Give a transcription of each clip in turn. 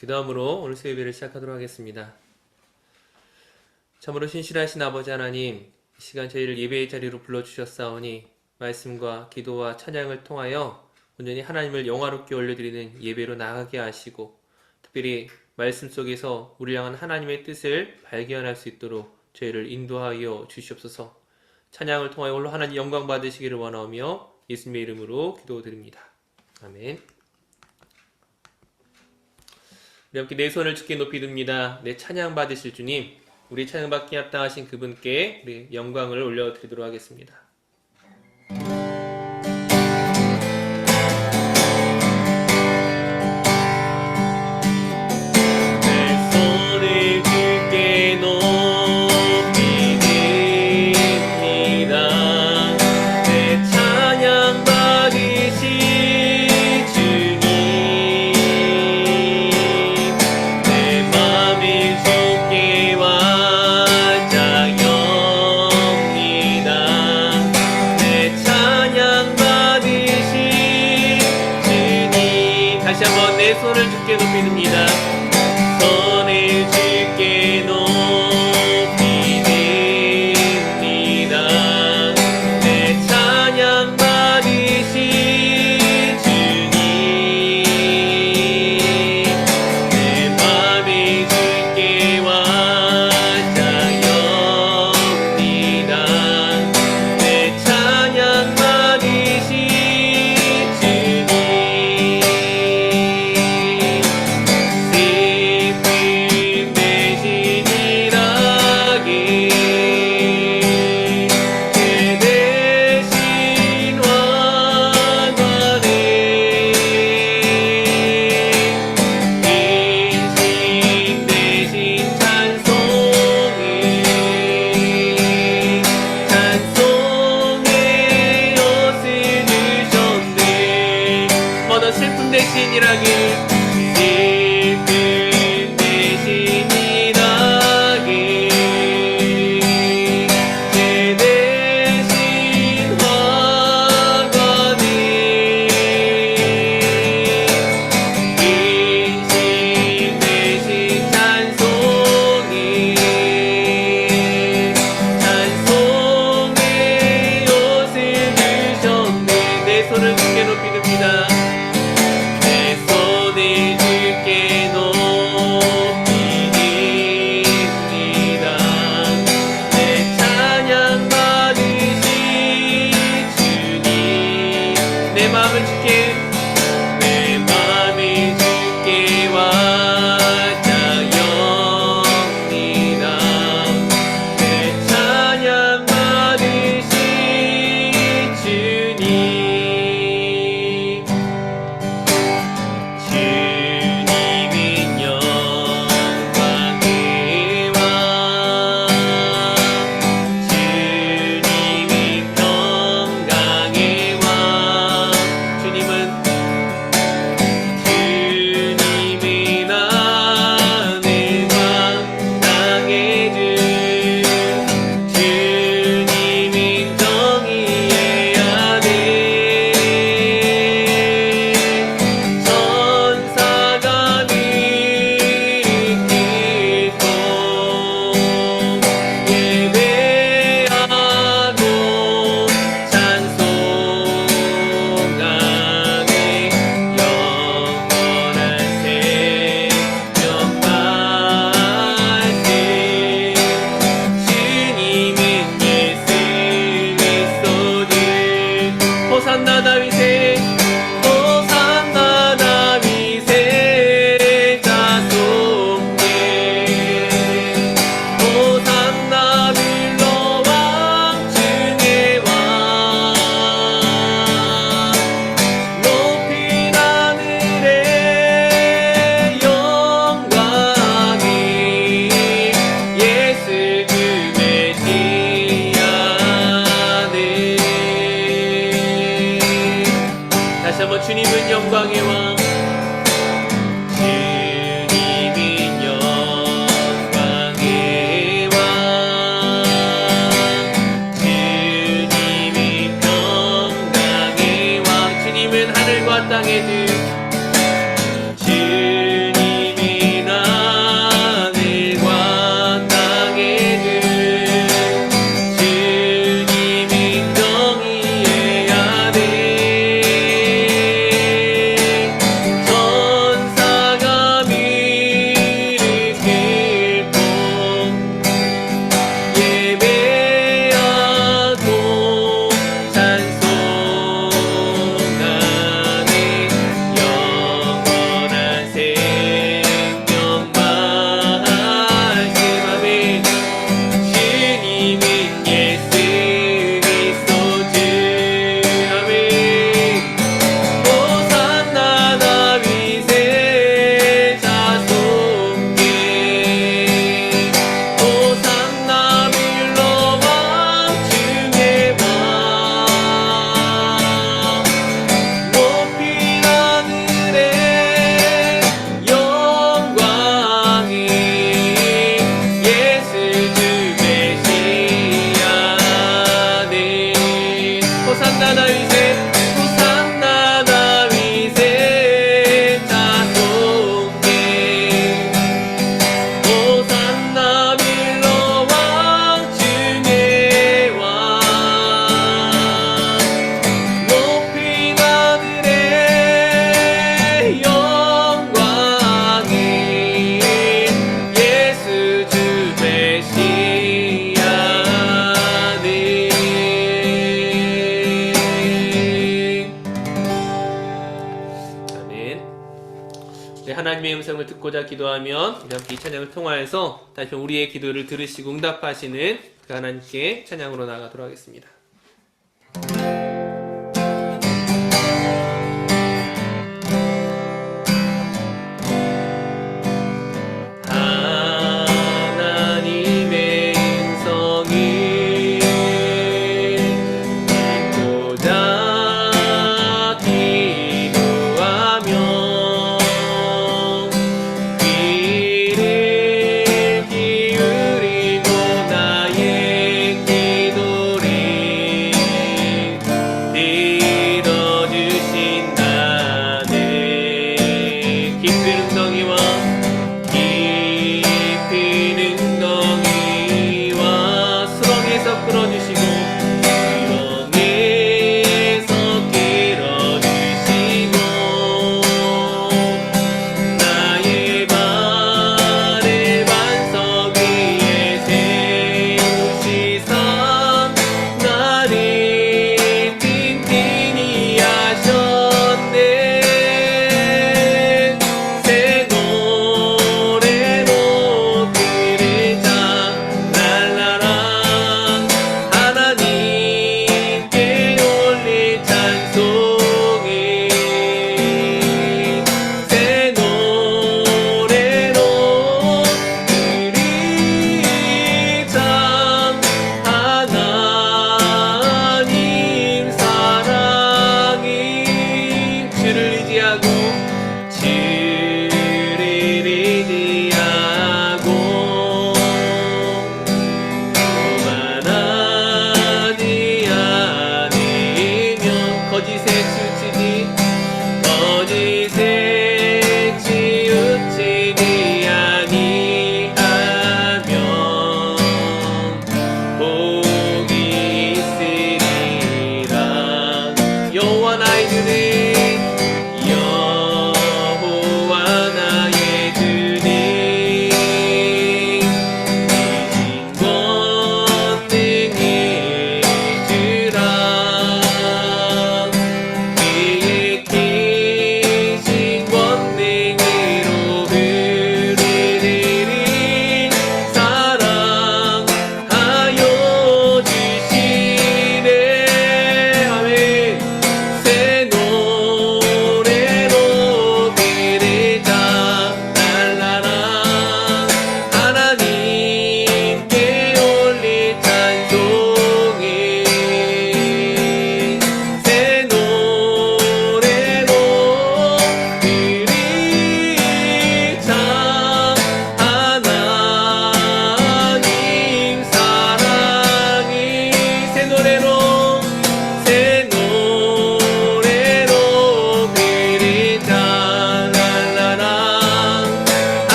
기도함으로 오늘 수요예배를 시작하도록 하겠습니다. 참으로 신실하신 아버지 하나님, 이 시간 저희를 예배의 자리로 불러주셨사오니 말씀과 기도와 찬양을 통하여 온전히 하나님을 영화롭게 올려드리는 예배로 나가게 하시고, 특별히 말씀 속에서 우리를 향한 하나님의 뜻을 발견할 수 있도록 저희를 인도하여 주시옵소서. 찬양을 통하여 홀로 하나님 영광 받으시기를 원하며 예수님의 이름으로 기도드립니다. 아멘. 우리 함께 내 손을 주께 높이 듭니다. 내 찬양 받으실 주님, 우리 찬양 받기 합당하신 그분께 우리 영광을 올려드리도록 하겠습니다. 내 손을 주께 높이 듭니다. 손을 주께 높이 듭니다. 내 찬양 받으신 주님, 내 맘이 주께 완장엽니다. 내 찬양 받으신 슬픔 대신 일하기, 슬픔 대신 일하기, 죄 대신 화가니, 근심 대신 찬송이, 찬송의 옷을 주셨네. 내 손을 주께 높이 듭니다. 내 맘을 주께, 내 맘이 주께 완장엽니다. 내 찬양 받으신 주님, 주님은 영광의 왕, 주님은 평강의 왕, 호산나 다윗의, 호산나 다윗의 자손께, 호산나 빌로 왕 중의 왕, 높이 하늘의 영광이 예수 그 메시아네. 다시 한번 주님은 영광의 왕, 주님은 영광의 왕, 주님은 평강의 왕, 주님은 하늘과 땅의 주, 주님은 하나님의 음성을 듣고자 기도하면 우리 함께 이 찬양을 통하여서 다시 우리의 기도를 들으시고 응답하시는 그 하나님께 찬양으로 나아가도록 하겠습니다.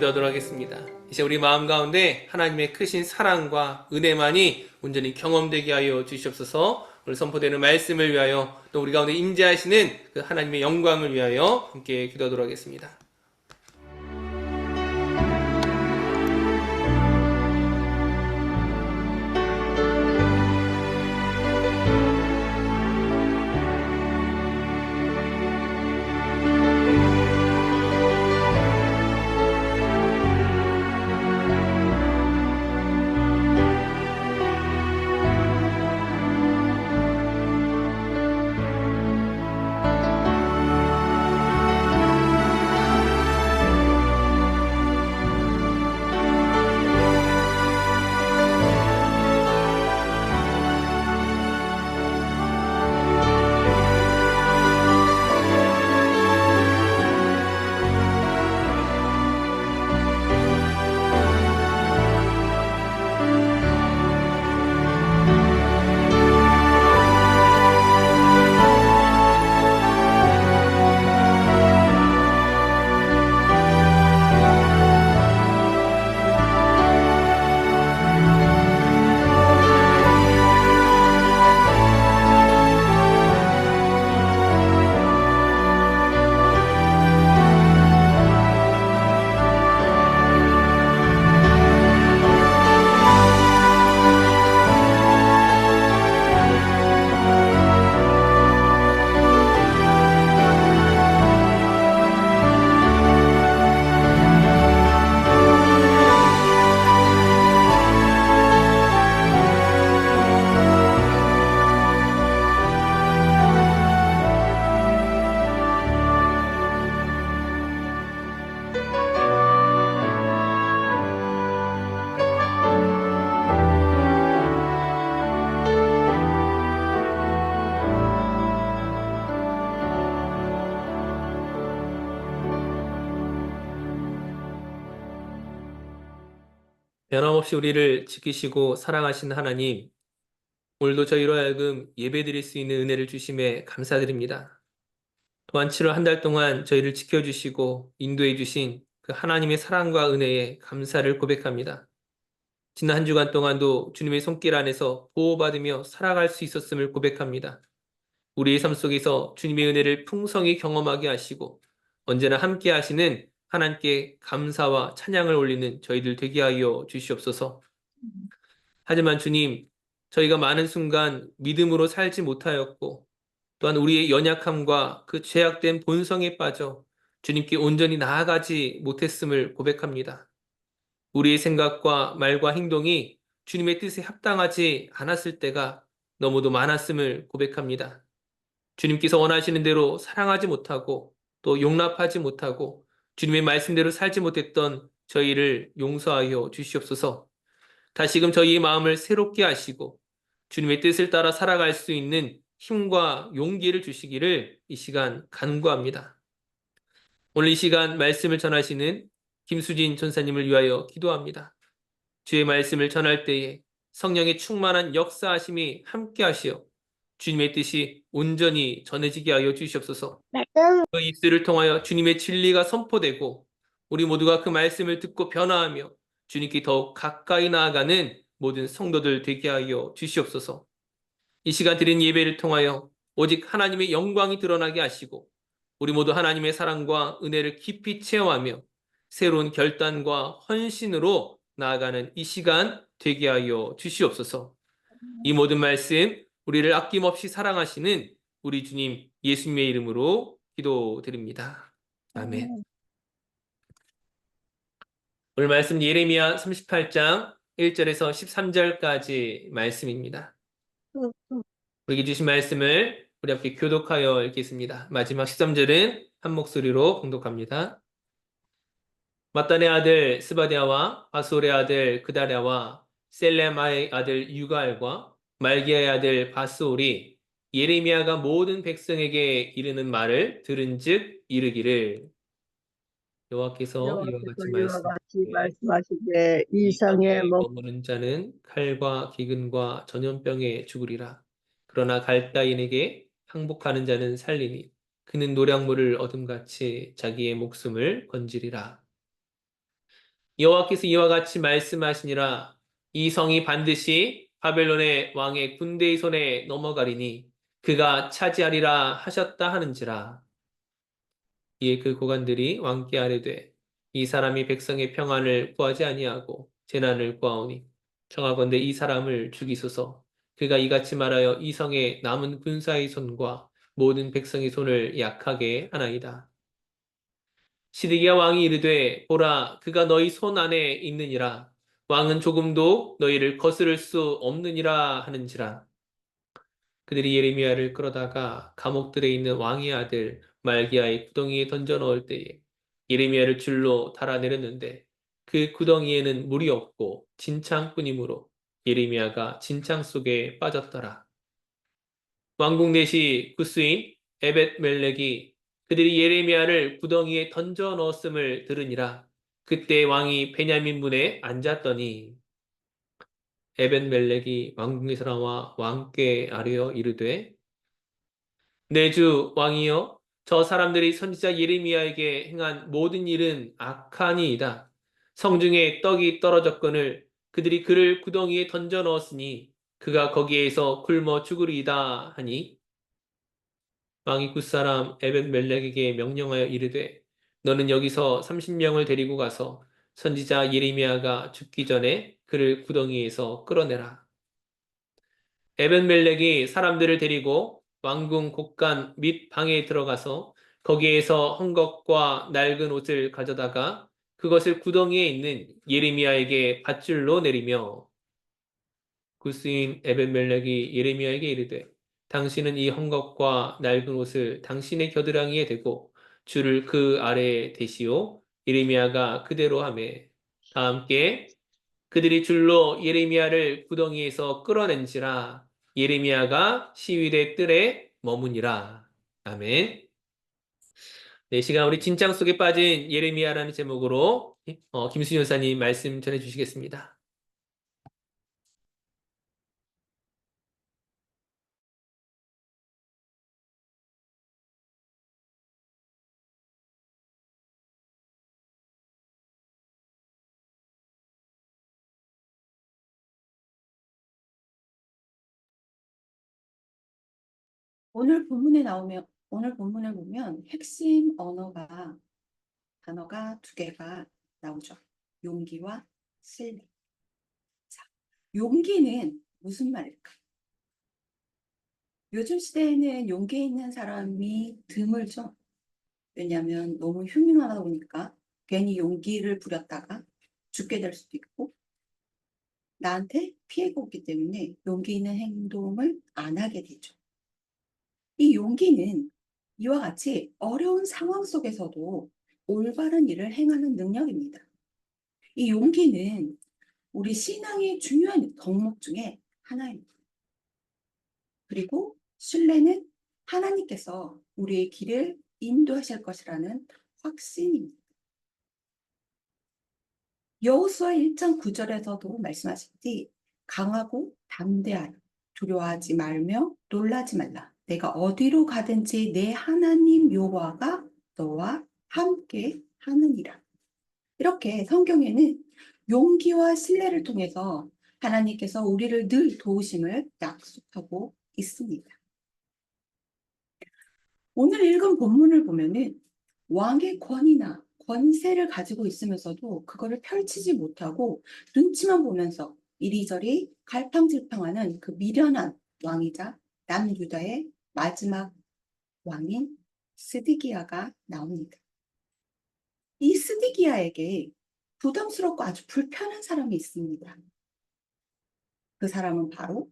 기도하도록 하겠습니다. 이제 우리 마음 가운데 하나님의 크신 사랑과 은혜만이 온전히 경험되게 하여 주시옵소서. 오늘 선포되는 말씀을 위하여 또 우리 가운데 임재하시는 그 하나님의 영광을 위하여 함께 기도하도록 하겠습니다. 변함없이 우리를 지키시고 사랑하신 하나님, 오늘도 저희로 하여금 예배드릴 수 있는 은혜를 주심에 감사드립니다. 또한 7월 한 달 동안 저희를 지켜주시고 인도해 주신 그 하나님의 사랑과 은혜에 감사를 고백합니다. 지난 한 주간 동안도 주님의 손길 안에서 보호받으며 살아갈 수 있었음을 고백합니다. 우리의 삶 속에서 주님의 은혜를 풍성히 경험하게 하시고 언제나 함께 하시는 하나님께 감사와 찬양을 올리는 저희들 되게 하여 주시옵소서. 하지만 주님, 저희가 많은 순간 믿음으로 살지 못하였고 또한 우리의 연약함과 그 죄악된 본성에 빠져 주님께 온전히 나아가지 못했음을 고백합니다. 우리의 생각과 말과 행동이 주님의 뜻에 합당하지 않았을 때가 너무도 많았음을 고백합니다. 주님께서 원하시는 대로 사랑하지 못하고 또 용납하지 못하고 주님의 말씀대로 살지 못했던 저희를 용서하여 주시옵소서. 다시금 저희의 마음을 새롭게 하시고 주님의 뜻을 따라 살아갈 수 있는 힘과 용기를 주시기를 이 시간 간구합니다. 오늘 이 시간 말씀을 전하시는 김수진 전사님을 위하여 기도합니다. 주의 말씀을 전할 때에 성령의 충만한 역사하심이 함께 하시어 주님의 뜻이 온전히 전해지게 하여 주시옵소서. 그 입술을 통하여 주님의 진리가 선포되고 우리 모두가 그 말씀을 듣고 변화하며 주님께 더욱 가까이 나아가는 모든 성도들 되게 하여 주시옵소서. 이 시간 드린 예배를 통하여 오직 하나님의 영광이 드러나게 하시고 우리 모두 하나님의 사랑과 은혜를 깊이 체험하며 새로운 결단과 헌신으로 나아가는 이 시간 되게 하여 주시옵소서. 이 모든 말씀 우리를 아낌없이 사랑하시는 우리 주님 예수님의 이름으로 기도드립니다. 아멘. 오늘 말씀 예레미야 38장 1절에서 13절까지 말씀입니다. 우리에게 주신 말씀을 우리 함께 교독하여 읽겠습니다. 마지막 13절은 한 목소리로 봉독합니다. mat단의 아들 스바디아와 아솔의 아들 그다랴와 셀레마의 아들 유갈과 말기야의 아들 바스올이 예레미야가 모든 백성에게 이르는 말을 들은즉 이르기를 여호와께서 이와 같이 이와 같이 말씀하시되 말씀하시되 이 이 성에 성에 머무는 자는 칼과 기근과 전염병에 죽으리라. 그러나 갈다인에게 항복하는 자는 살리니 그는 노량물을 얻음같이 자기의 목숨을 건지리라. 여호와께서 이와 같이 말씀하시니라. 이 성이 반드시 바벨론의 왕의 군대의 손에 넘어가리니 그가 차지하리라 하셨다 하는지라. 이에 그 고관들이 왕께 아뢰되 이 사람이 백성의 평안을 구하지 아니하고 재난을 구하오니 청하건대 이 사람을 죽이소서. 그가 이같이 말하여 이 성의 남은 군사의 손과 모든 백성의 손을 약하게 하나이다. 시드기야 왕이 이르되 보라 그가 너희 손 안에 있느니라. 왕은 조금도 너희를 거스를 수 없느니라 하는지라. 그들이 예레미야를 끌어다가 감옥들에 있는 왕의 아들 말기야의 구덩이에 던져 넣을 때에 예레미야를 줄로 달아내렸는데 그 구덩이에는 물이 없고 진창뿐이므로 예레미야가 진창 속에 빠졌더라. 왕궁 내시 구스인 에벳 멜렉이 그들이 예레미야를 구덩이에 던져 넣었음을 들으니라. 그때 왕이 베냐민 문에 앉았더니 에벳 멜렉이 왕궁에서 나와 왕께 아뢰어 이르되 내 주 왕이여 저 사람들이 선지자 예레미야에게 행한 모든 일은 악하니이다. 성중에 떡이 떨어졌거늘 그들이 그를 구덩이에 던져 넣었으니 그가 거기에서 굶어 죽으리이다 하니 왕이 굿사람 에벤멜렉에게 명령하여 이르되 너는 여기서 30명을 데리고 가서 선지자 예레미야가 죽기 전에 그를 구덩이에서 끌어내라. 에벤멜렉이 사람들을 데리고 왕궁 곳간 및 방에 들어가서 거기에서 헝겊과 낡은 옷을 가져다가 그것을 구덩이에 있는 예레미야에게 밧줄로 내리며 구스인 에벤멜렉이 예레미야에게 이르되 당신은 이 헝겊과 낡은 옷을 당신의 겨드랑이에 대고 줄을 그 아래에 대시오. 예레미야가 그대로 하매 다 함께 그들이 줄로 예레미야를 구덩이에서 끌어낸지라 예레미야가 시위대 뜰에 머무니라. 아멘. 네, 이 시간 우리 진창 속에 빠진 예레미야라는 제목으로 김수현 사님 말씀 전해 주시겠습니다. 오늘 본문에 보면 핵심 단어가 두 개가 나오죠. 용기와 신뢰. 자, 용기는 무슨 말일까? 요즘 시대에는 용기 있는 사람이 드물죠. 왜냐하면 너무 흉흉하다 보니까 괜히 용기를 부렸다가 죽게 될 수도 있고 나한테 피해가 오기 때문에 용기 있는 행동을 안 하게 되죠. 이 용기는 이와 같이 어려운 상황 속에서도 올바른 일을 행하는 능력입니다. 이 용기는 우리 신앙의 중요한 덕목 중에 하나입니다. 그리고 신뢰는 하나님께서 우리의 길을 인도하실 것이라는 확신입니다. 여호수아 1장 9절에서도 말씀하셨듯이 강하고 담대하라. 두려워하지 말며 놀라지 말라. 내가 어디로 가든지 내 하나님 여호와가 너와 함께 하느니라. 이렇게 성경에는 용기와 신뢰를 통해서 하나님께서 우리를 늘 도우심을 약속하고 있습니다. 오늘 읽은 본문을 보면은 왕의 권위나 권세를 가지고 있으면서도 그거를 펼치지 못하고 눈치만 보면서 이리저리 갈팡질팡하는 그 미련한 왕이자 남유다의 마지막 왕인 스디기야가 나옵니다. 이 스디기야에게 부담스럽고 아주 불편한 사람이 있습니다. 그 사람은 바로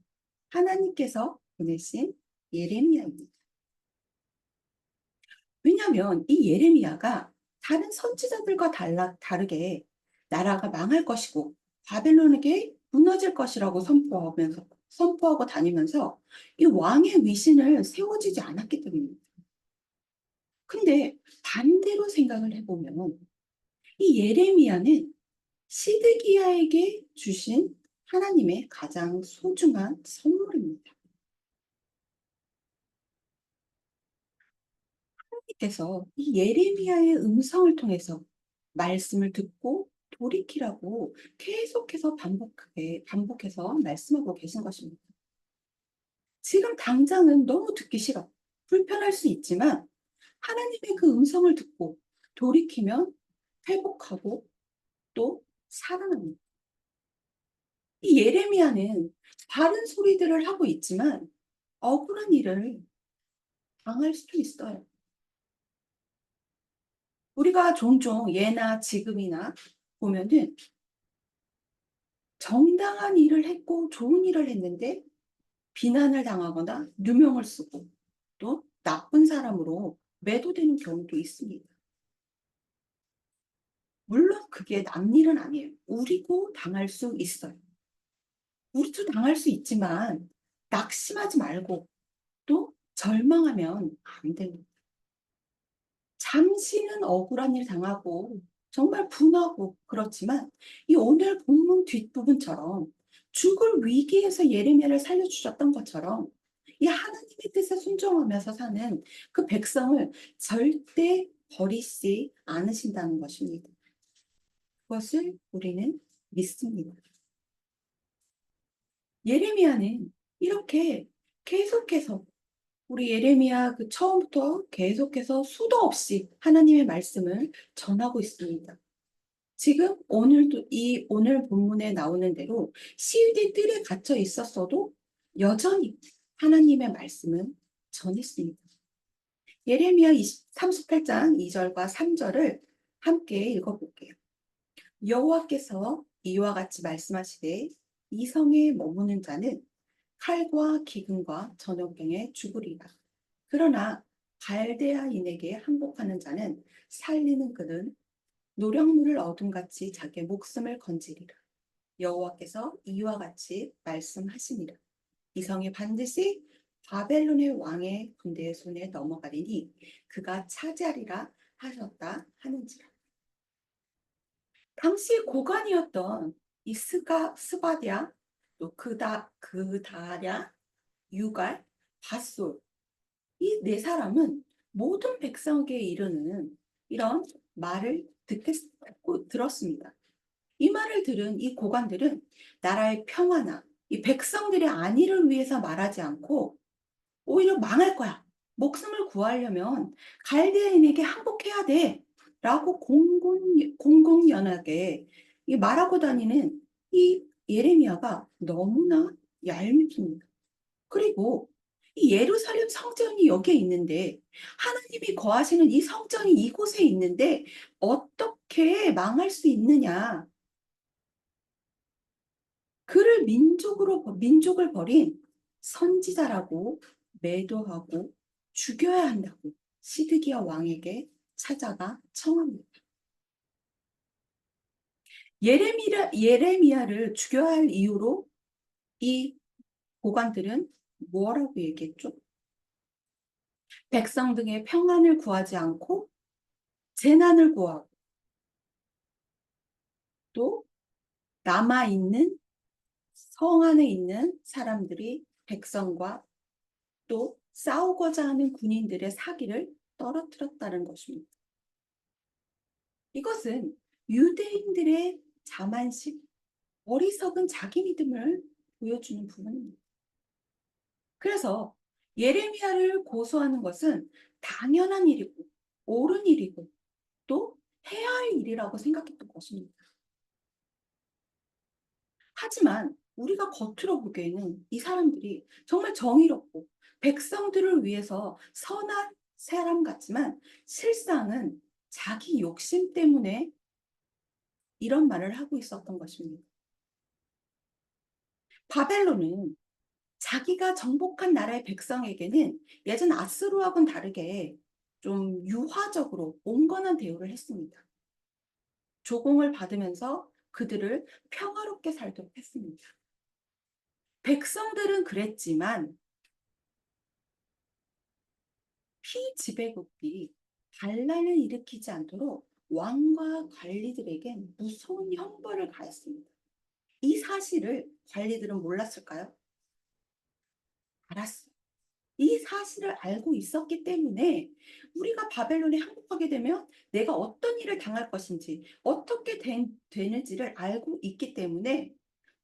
하나님께서 보내신 예레미야입니다. 왜냐하면 이 예레미야가 다른 선지자들과 다르게 나라가 망할 것이고 바벨론에게 무너질 것이라고 선포하고 다니면서 이 왕의 위신을 세워지지 않았기 때문입니다. 근데 반대로 생각을 해보면 이 예레미야는 시드기야에게 주신 하나님의 가장 소중한 선물입니다. 하나님께서 이 예레미야의 음성을 통해서 말씀을 듣고 돌이키라고 계속해서 반복해서 말씀하고 계신 것입니다. 지금 당장은 너무 듣기 싫어. 불편할 수 있지만 하나님의 그 음성을 듣고 돌이키면 회복하고 또 살아납니다. 이 예레미야는 바른 소리들을 하고 있지만 억울한 일을 당할 수도 있어요. 우리가 종종 예나 지금이나 보면은 정당한 일을 했고 좋은 일을 했는데 비난을 당하거나 누명을 쓰고 또 나쁜 사람으로 매도되는 경우도 있습니다. 물론 그게 남 일은 아니에요. 우리도 당할 수 있어요. 우리도 당할 수 있지만 낙심하지 말고 또 절망하면 안 됩니다. 잠시는 억울한 일 당하고 정말 분하고 그렇지만 이 오늘 본문 뒷부분처럼 죽을 위기에서 예레미야를 살려주셨던 것처럼 이 하나님의 뜻에 순종하면서 사는 그 백성을 절대 버리지 않으신다는 것입니다. 그것을 우리는 믿습니다. 예레미야는 이렇게 계속해서 우리 예레미야 그 처음부터 계속해서 수도 없이 하나님의 말씀을 전하고 있습니다. 지금 오늘 본문에 나오는 대로 시위대 뜰에 갇혀 있었어도 여전히 하나님의 말씀은 전했습니다. 예레미야 38장 2절과 3절을 함께 읽어볼게요. 여호와께서 이와 같이 말씀하시되 이 성에 머무는 자는 칼과 기근과 전염병에 죽으리라. 그러나 갈대아인에게 항복하는 자는 살리는 그는 노력물을 어둠같이 자기 목숨을 건지리라. 여호와께서 이와 같이 말씀하시니라. 이 성이 반드시 바벨론의 왕의 군대의 손에 넘어가리니 그가 차지하리라 하셨다 하는지라. 당시 고관이었던 이 스바랴, 또 그다랴, 유갈, 밧솔 이 네 사람은 모든 백성에게 이르는 이런 말을 듣고 들었습니다. 이 말을 들은 이 고관들은 나라의 평화나 이 백성들의 안위를 위해서 말하지 않고 오히려 망할 거야. 목숨을 구하려면 갈대인에게 항복해야 돼. 라고 공공연하게 말하고 다니는 이 예레미야가 너무나 얄밉습니다. 그리고 이 예루살렘 성전이 여기에 있는데, 하나님이 거하시는 이 성전이 이곳에 있는데 어떻게 망할 수 있느냐. 그를 민족을 버린 선지자라고 매도하고 죽여야 한다고 시드기야 왕에게 찾아가 청합니다. 예레미야를 죽여야 할 이유로 이 고관들은 뭐라고 얘기했죠? 백성 등의 평안을 구하지 않고 재난을 구하고, 또 남아있는 성 안에 있는 사람들이 백성과 또 싸우고자 하는 군인들의 사기를 떨어뜨렸다는 것입니다. 이것은 유대인들의 자만심, 어리석은 자기 믿음을 보여주는 부분입니다. 그래서 예레미야를 고소하는 것은 당연한 일이고 옳은 일이고 또 해야 할 일이라고 생각했던 것입니다. 하지만 우리가 겉으로 보기에는 이 사람들이 정말 정의롭고 백성들을 위해서 선한 사람 같지만, 실상은 자기 욕심 때문에 이런 말을 하고 있었던 것입니다. 바벨론은 자기가 정복한 나라의 백성에게는 예전 아수르하고는 다르게 좀 유화적으로 온건한 대우를 했습니다. 조공을 받으면서 그들을 평화롭게 살도록 했습니다. 백성들은 그랬지만 피지배국이 반란을 일으키지 않도록 왕과 관리들에겐 무서운 형벌을 가했습니다. 이 사실을 관리들은 몰랐을까요? 알았어요. 이 사실을 알고 있었기 때문에 우리가 바벨론에 항복하게 되면 내가 어떤 일을 당할 것인지, 어떻게 되는지를 알고 있기 때문에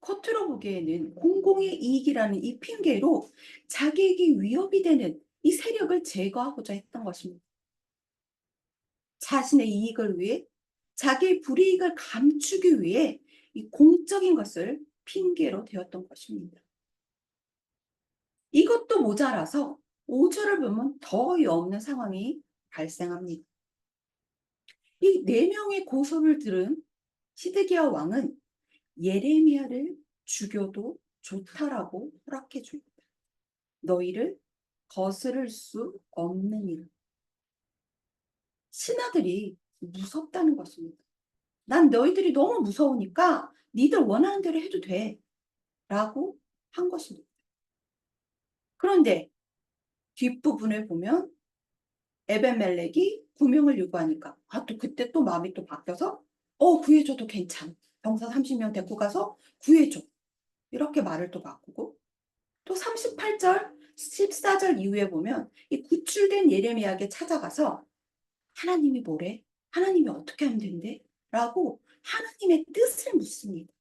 겉으로 보기에는 공공의 이익이라는 이 핑계로 자기에게 위협이 되는 이 세력을 제거하고자 했던 것입니다. 자신의 이익을 위해, 자기의 불이익을 감추기 위해 이 공적인 것을 핑계로 대었던 것입니다. 이것도 모자라서 5절을 보면 더 없는 상황이 발생합니다. 이 4명의 고소를 들은 시드기야 왕은 예레미야를 죽여도 좋다라고 허락해 줍니다. 너희를 거스를 수 없는 일. 신하들이 무섭다는 것입니다. 난 너희들이 너무 무서우니까 니들 원하는 대로 해도 돼. 라고 한 것입니다. 그런데 뒷부분을 보면 에벤멜렉이 구명을 요구하니까 또 그때 또 마음이 또 바뀌어서 구해줘도 괜찮아. 병사 30명 데리고 가서 구해줘. 이렇게 말을 또 바꾸고, 또 38절, 14절 이후에 보면 이 구출된 예레미야에게 찾아가서 하나님이 뭐래? 하나님이 어떻게 하면 된대? 라고 하나님의 뜻을 묻습니다.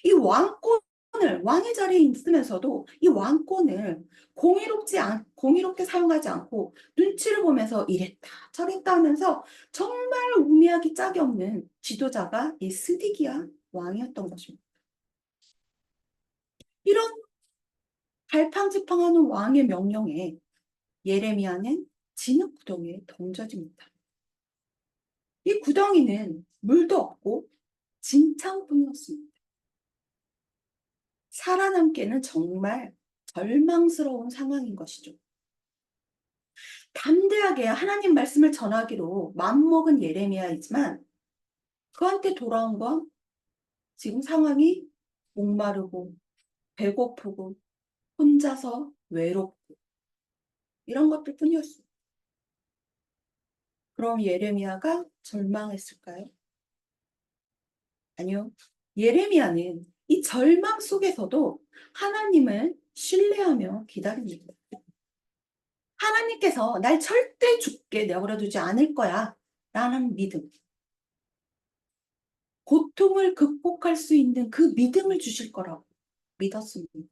이 왕의 자리에 있으면서도 이 왕권을 공의롭게 사용하지 않고 눈치를 보면서 이랬다 저랬다 하면서 정말 우매하기 짝이 없는 지도자가 이 스디기야 왕이었던 것입니다. 이런 갈팡질팡하는 왕의 명령에 예레미야는 진흙 구덩이에 던져집니다. 이 구덩이는 물도 없고 진창뿐이었습니다. 살아남기에는 정말 절망스러운 상황인 것이죠. 담대하게 하나님 말씀을 전하기로 마음먹은 예레미야이지만 그한테 돌아온 건 지금 상황이 목마르고 배고프고 혼자서 외롭고 이런 것들 뿐이었어요. 그럼 예레미야가 절망했을까요? 아니요. 예레미야는 이 절망 속에서도 하나님을 신뢰하며 기다립니다. 하나님께서 날 절대 죽게 내버려두지 않을 거야 라는 믿음, 고통을 극복할 수 있는 그 믿음을 주실 거라고 믿었습니다.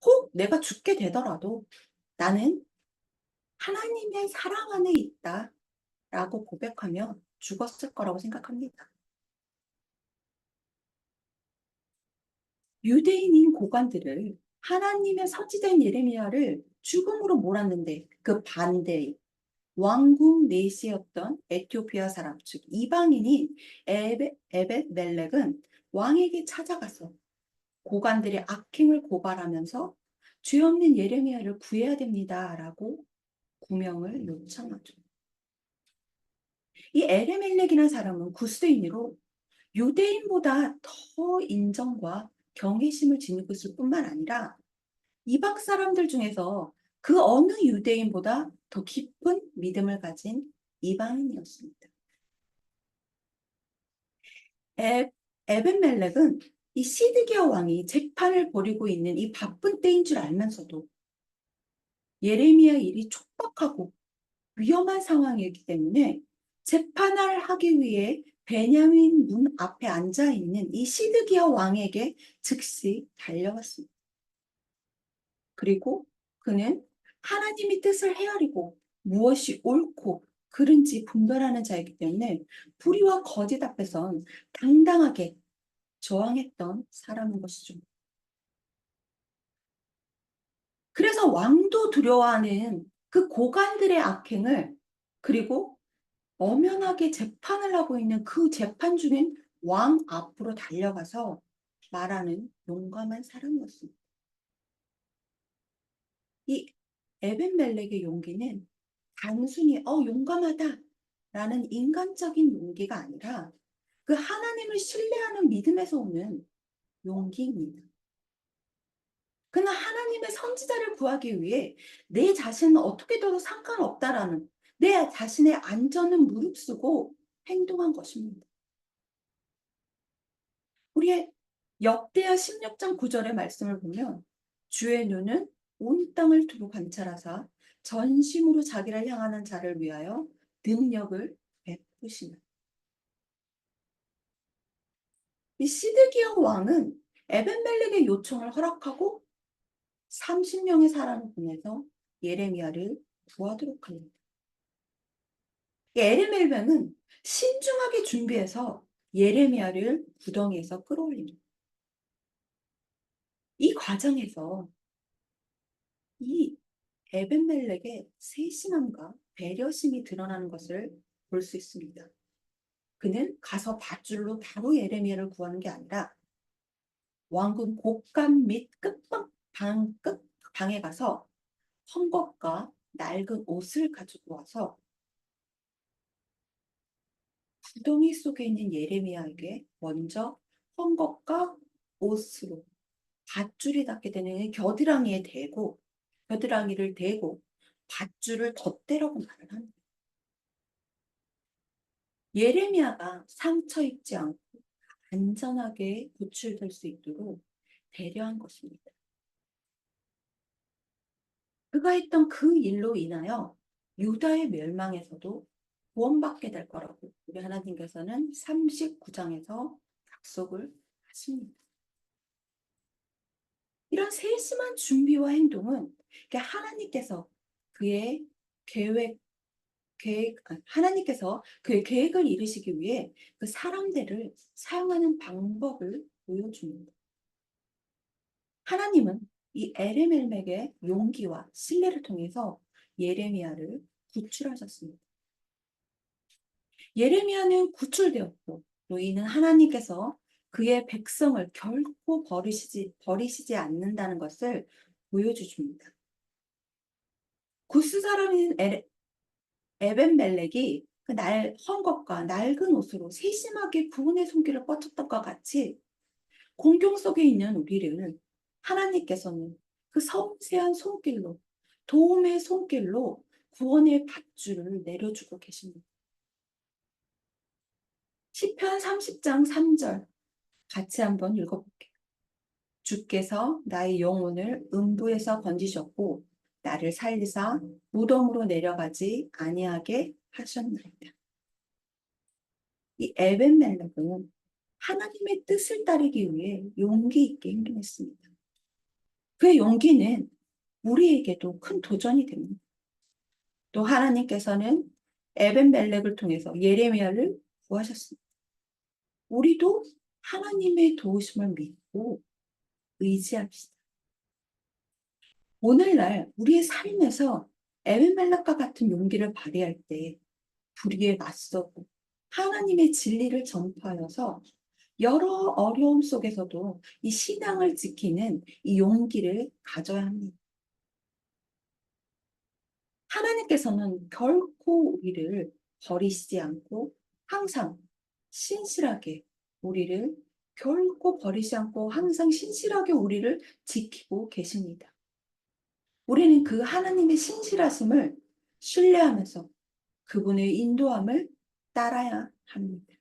혹 내가 죽게 되더라도 나는 하나님의 사랑 안에 있다라고 고백하며 죽었을 거라고 생각합니다. 유대인인 고관들을 하나님의 선지자인 예레미야를 죽음으로 몰았는데 그 반대에 왕궁 내시였던 에티오피아 사람 즉 이방인인 에벳멜렉은 왕에게 찾아가서 고관들의 악행을 고발하면서 죄 없는 예레미야를 구해야 됩니다라고 구명을 요청하죠. 이 에레멜렉이라는 사람은 구스인으로 유대인보다 더 인정과 경외심을 지니고 있을 뿐만 아니라 이방 사람들 중에서 그 어느 유대인보다 더 깊은 믿음을 가진 이방인이었습니다. 에, 에벤멜렉은 이 시드기야 왕이 재판을 벌이고 있는 이 바쁜 때인 줄 알면서도 예레미야 일이 촉박하고 위험한 상황이기 때문에 재판을 하기 위해 베냐민 문 앞에 앉아 있는 이 시드기야 왕에게 즉시 달려갔습니다. 그리고 그는 하나님의 뜻을 헤아리고 무엇이 옳고 그른지 분별하는 자이기 때문에 불의와 거짓 앞에선 당당하게 저항했던 사람인 것이죠. 그래서 왕도 두려워하는 그 고관들의 악행을 그리고 엄연하게 재판을 하고 있는 그 재판 중인 왕 앞으로 달려가서 말하는 용감한 사람이었습니다. 이 에벤멜렉의 용기는 단순히 용감하다라는 인간적인 용기가 아니라 그 하나님을 신뢰하는 믿음에서 오는 용기입니다. 그는 하나님의 선지자를 구하기 위해 내 자신은 어떻게 돼도 상관없다라는 내 자신의 안전은 무릅쓰고 행동한 것입니다. 우리의 역대하 16장 9절의 말씀을 보면 주의 눈은 온 땅을 두루 관찰하사 전심으로 자기를 향하는 자를 위하여 능력을 베푸시는 이 시드기야 왕은 에벤멜렉의 요청을 허락하고 30명의 사람을 보내서 예레미야를 구하도록 합니다. 에벤멜렉은 신중하게 준비해서 예레미야를 구덩이에서 끌어올립니다. 이 과정에서 이 에벤멜렉의 세심함과 배려심이 드러나는 것을 볼 수 있습니다. 그는 가서 밧줄로 바로 예레미야를 구하는 게 아니라 왕궁 곳간 및 끝방에 가서 헝겊과 낡은 옷을 가지고 와서 구덩이 속에 있는 예레미야에게 먼저 헝겊과 옷으로 밧줄이 닿게 되는 겨드랑이를 대고 밧줄을 덧대라고 말을 합니다. 예레미야가 상처 입지 않고 안전하게 구출될 수 있도록 배려한 것입니다. 그가 했던 그 일로 인하여 유다의 멸망에서도 구원받게 될 거라고 우리 하나님께서는 39장에서 약속을 하십니다. 이런 세심한 준비와 행동은 하나님께서 그의 하나님께서 그의 계획을 이루시기 위해 그 사람들을 사용하는 방법을 보여줍니다. 하나님은 이 에레멜렉의 용기와 신뢰를 통해서 예레미야를 구출하셨습니다. 예레미야는 구출되었고 또 이는 하나님께서 그의 백성을 결코 버리시지 않는다는 것을 보여주십니다. 구스 사람인 에벤멜렉이 헝겊과 낡은 옷으로 세심하게 구원의 손길을 뻗쳤던 것 같이 공경 속에 있는 우리를 하나님께서는 그 섬세한 손길로 도움의 손길로 구원의 밧줄을 내려주고 계십니다. 시편 30장 3절 같이 한번 읽어볼게요. 주께서 나의 영혼을 음부에서 건지셨고 나를 살리사 무덤으로 내려가지 아니하게 하셨나이다. 이 에벤멜렉은 하나님의 뜻을 따르기 위해 용기 있게 행동했습니다. 그의 용기는 우리에게도 큰 도전이 됩니다. 또 하나님께서는 에벤멜렉을 통해서 예레미야를 구하셨습니다. 우리도 하나님의 도우심을 믿고 의지합시다. 오늘날 우리의 삶에서 에벤멜렉과 같은 용기를 발휘할 때 불의에 맞서고 하나님의 진리를 전파하여서 여러 어려움 속에서도 이 신앙을 지키는 이 용기를 가져야 합니다. 하나님께서는 결코 우리를 버리시지 않고 항상 신실하게 우리를 결코 버리지 않고 항상 신실하게 우리를 지키고 계십니다. 우리는 그 하나님의 신실하심을 신뢰하면서 그분의 인도함을 따라야 합니다.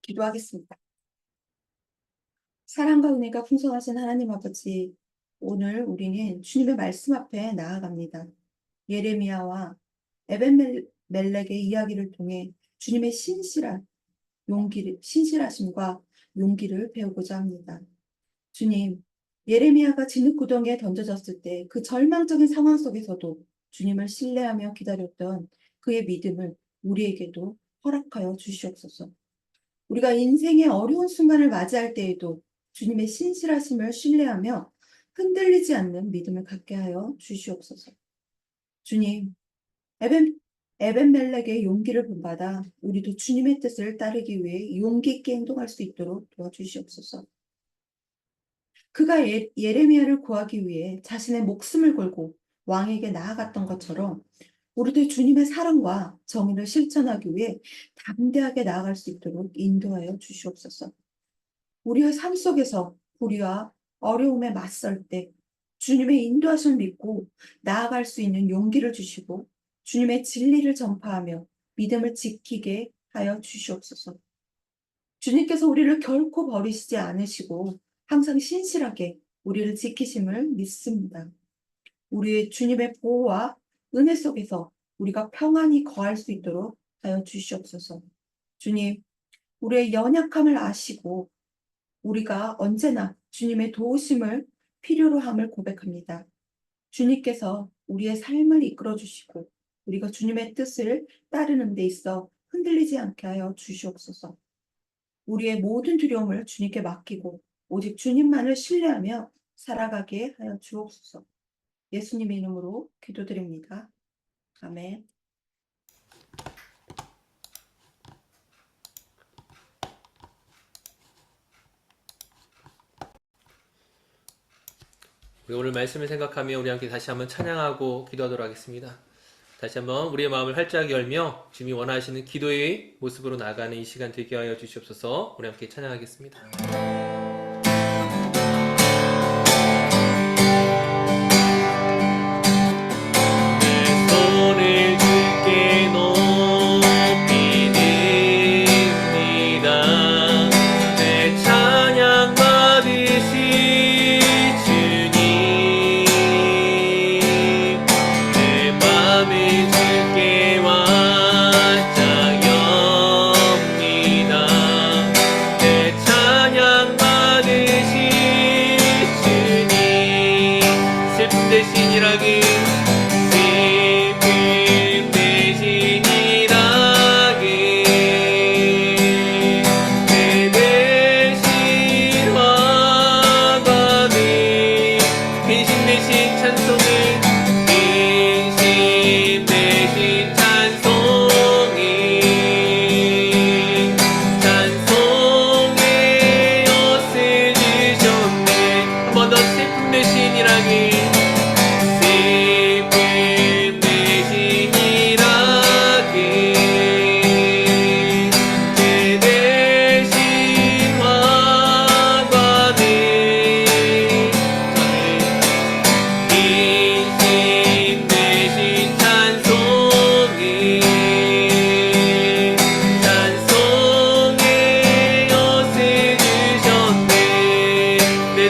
기도하겠습니다. 사랑과 은혜가 풍성하신 하나님 아버지, 오늘 우리는 주님의 말씀 앞에 나아갑니다. 예레미야와 에벤멜렉의 이야기를 통해 주님의 신실하심과 용기를 배우고자 합니다. 주님, 예레미야가 진흙구덩이에 던져졌을 때 그 절망적인 상황 속에서도 주님을 신뢰하며 기다렸던 그의 믿음을 우리에게도 허락하여 주시옵소서. 우리가 인생의 어려운 순간을 맞이할 때에도 주님의 신실하심을 신뢰하며 흔들리지 않는 믿음을 갖게 하여 주시옵소서. 주님, 에벤멜렉의 용기를 본받아 우리도 주님의 뜻을 따르기 위해 용기 있게 행동할 수 있도록 도와주시옵소서. 그가 예레미야를 구하기 위해 자신의 목숨을 걸고 왕에게 나아갔던 것처럼 우리도 주님의 사랑과 정의를 실천하기 위해 담대하게 나아갈 수 있도록 인도하여 주시옵소서. 우리의 삶 속에서 불의와 어려움에 맞설 때 주님의 인도하심을 믿고 나아갈 수 있는 용기를 주시고 주님의 진리를 전파하며 믿음을 지키게 하여 주시옵소서. 주님께서 우리를 결코 버리시지 않으시고 항상 신실하게 우리를 지키심을 믿습니다. 우리의 주님의 보호와 은혜 속에서 우리가 평안히 거할 수 있도록 하여 주시옵소서. 주님, 우리의 연약함을 아시고 우리가 언제나 주님의 도우심을 필요로 함을 고백합니다. 주님께서 우리의 삶을 이끌어 주시고 우리가 주님의 뜻을 따르는 데 있어 흔들리지 않게 하여 주시옵소서. 우리의 모든 두려움을 주님께 맡기고 오직 주님만을 신뢰하며 살아가게 하여 주옵소서. 예수님의 이름으로 기도드립니다. 아멘. 우리 오늘 말씀을 생각하며 우리 함께 다시 한번 찬양하고 기도하도록 하겠습니다. 다시 한번 우리의 마음을 활짝 열며 주님이 원하시는 기도의 모습으로 나가는 이 시간 되게 하여 주시옵소서. 우리 함께 찬양하겠습니다.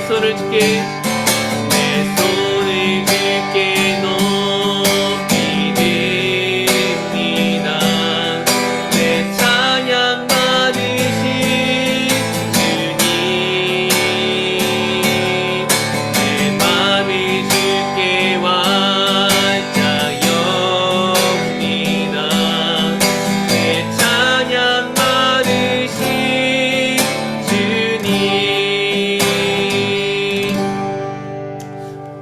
손을 주께 내 손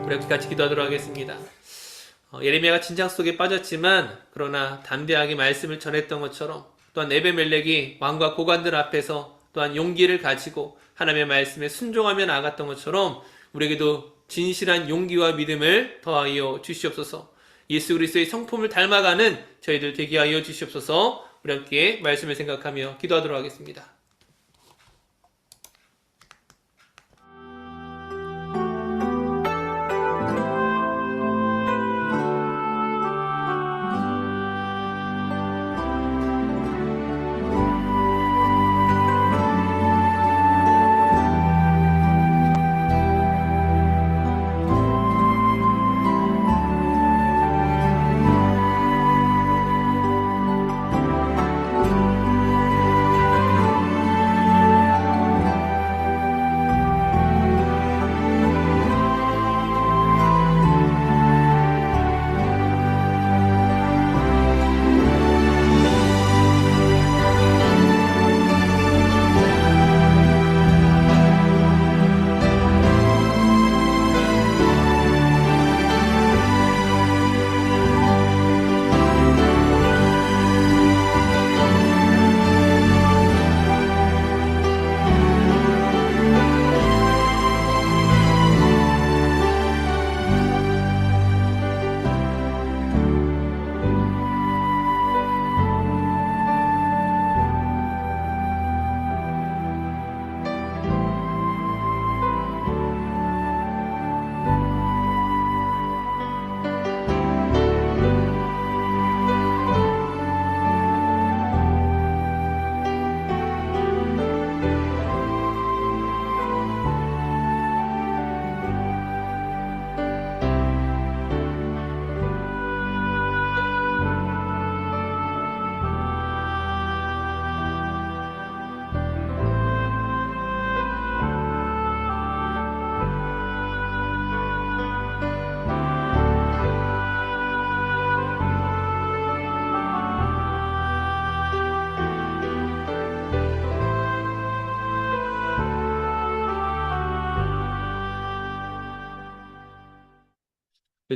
우리 함께 같이 기도하도록 하겠습니다. 예레미야가 진장 속에 빠졌지만 그러나 담대하게 말씀을 전했던 것처럼 또한 에베멜렉이 왕과 고관들 앞에서 또한 용기를 가지고 하나님의 말씀에 순종하며 나아갔던 것처럼 우리에게도 진실한 용기와 믿음을 더하여 주시옵소서. 예수 그리스도의 성품을 닮아가는 저희들 되게 하여 주시옵소서. 우리 함께 말씀을 생각하며 기도하도록 하겠습니다.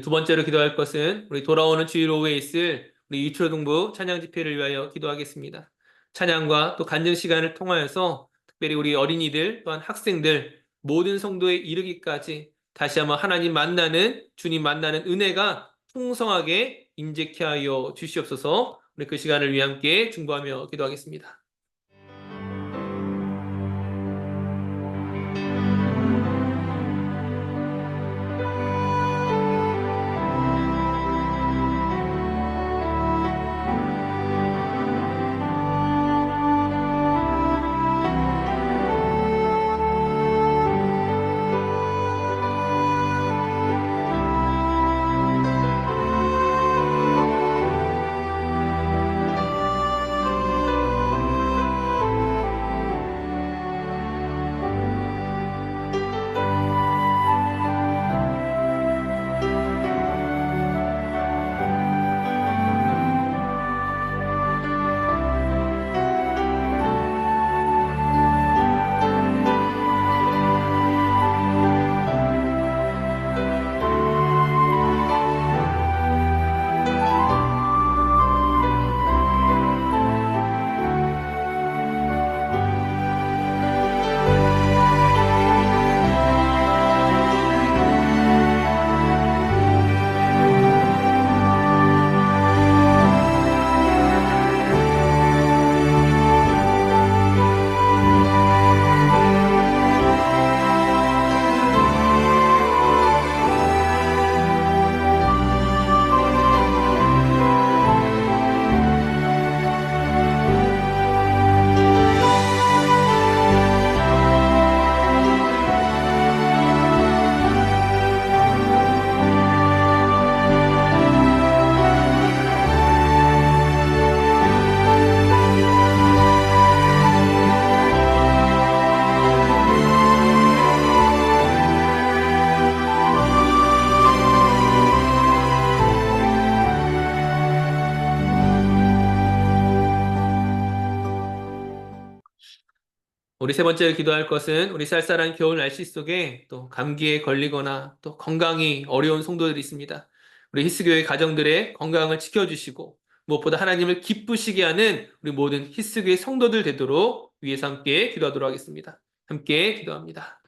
두 번째로 기도할 것은 우리 돌아오는 주일 오후에 있을 우리 유초동부 찬양 집회를 위하여 기도하겠습니다. 찬양과 또 간증 시간을 통하여서 특별히 우리 어린이들 또한 학생들 모든 성도에 이르기까지 다시 한번 하나님 만나는 주님 만나는 은혜가 풍성하게 임재케 하여 주시옵소서. 우리 그 시간을 위해 함께 중보하며 기도하겠습니다. 우리 세 번째로 기도할 것은 우리 쌀쌀한 겨울 날씨 속에 또 감기에 걸리거나 또 건강이 어려운 성도들이 있습니다. 우리 히스교회 가정들의 건강을 지켜주시고 무엇보다 하나님을 기쁘시게 하는 우리 모든 히스교회 성도들 되도록 위에서 함께 기도하도록 하겠습니다. 함께 기도합니다.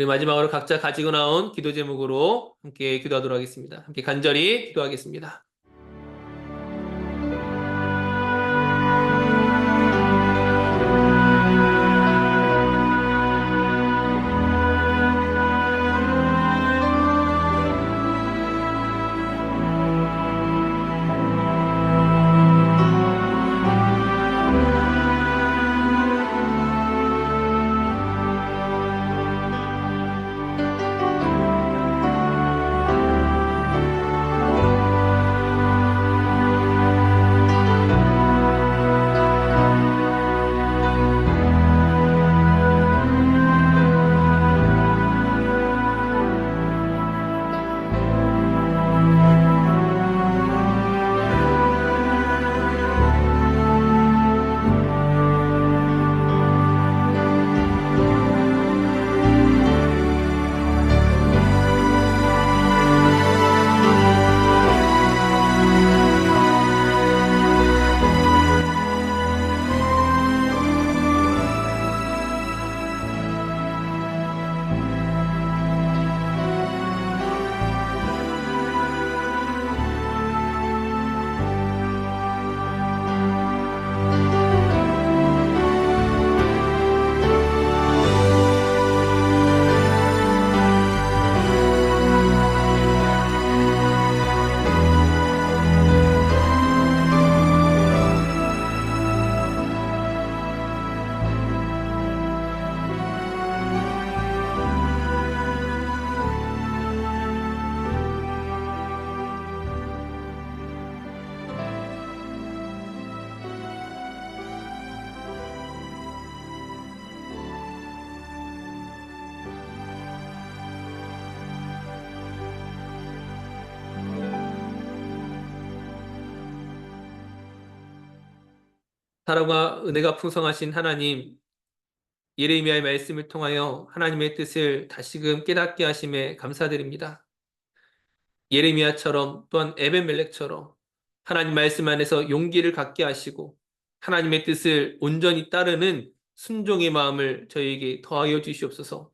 우리 마지막으로 각자 가지고 나온 기도 제목으로 함께 기도하도록 하겠습니다. 함께 간절히 기도하겠습니다. 사랑과 은혜가 풍성하신 하나님, 예레미야의 말씀을 통하여 하나님의 뜻을 다시금 깨닫게 하심에 감사드립니다. 예레미야처럼 또한 에벤멜렉처럼 하나님 말씀 안에서 용기를 갖게 하시고 하나님의 뜻을 온전히 따르는 순종의 마음을 저희에게 더하여 주시옵소서.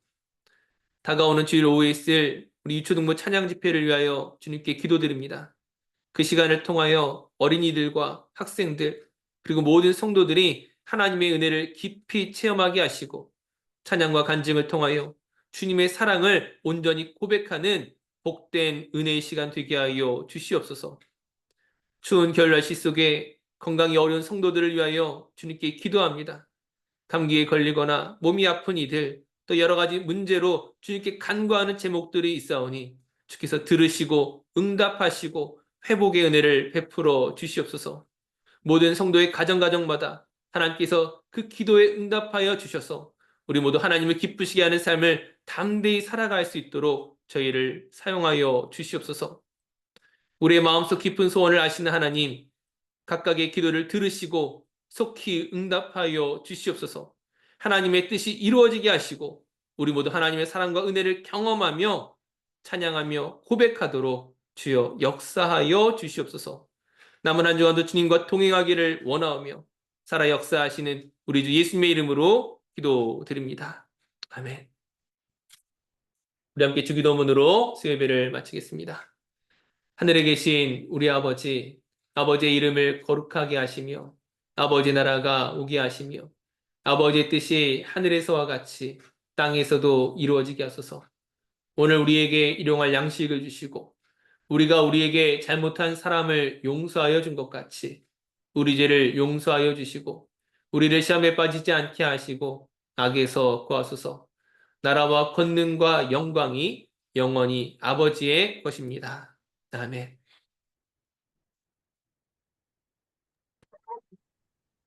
다가오는 주일 오후에 있을 우리 유초등부 찬양 집회를 위하여 주님께 기도드립니다. 그 시간을 통하여 어린이들과 학생들 그리고 모든 성도들이 하나님의 은혜를 깊이 체험하게 하시고 찬양과 간증을 통하여 주님의 사랑을 온전히 고백하는 복된 은혜의 시간 되게 하여 주시옵소서. 추운 겨울 날씨 속에 건강이 어려운 성도들을 위하여 주님께 기도합니다. 감기에 걸리거나 몸이 아픈 이들, 또 여러 가지 문제로 주님께 간구하는 제목들이 있사오니 주께서 들으시고 응답하시고 회복의 은혜를 베풀어 주시옵소서. 모든 성도의 가정가정마다 하나님께서 그 기도에 응답하여 주셔서 우리 모두 하나님을 기쁘시게 하는 삶을 담대히 살아갈 수 있도록 저희를 사용하여 주시옵소서. 우리의 마음속 깊은 소원을 아시는 하나님, 각각의 기도를 들으시고 속히 응답하여 주시옵소서. 하나님의 뜻이 이루어지게 하시고 우리 모두 하나님의 사랑과 은혜를 경험하며 찬양하며 고백하도록 주여 역사하여 주시옵소서. 남은 한 주간도 주님과 동행하기를 원하오며 살아 역사하시는 우리 주 예수님의 이름으로 기도드립니다. 아멘. 우리 함께 주기도문으로 수요예배를 마치겠습니다. 하늘에 계신 우리 아버지, 아버지의 이름을 거룩하게 하시며 아버지 나라가 오게 하시며 아버지의 뜻이 하늘에서와 같이 땅에서도 이루어지게 하소서. 오늘 우리에게 일용할 양식을 주시고 우리가 우리에게 잘못한 사람을 용서하여 준 것 같이 우리 죄를 용서하여 주시고 우리를 시험에 빠지지 않게 하시고 악에서 구하소서. 나라와 권능과 영광이 영원히 아버지의 것입니다. 아멘.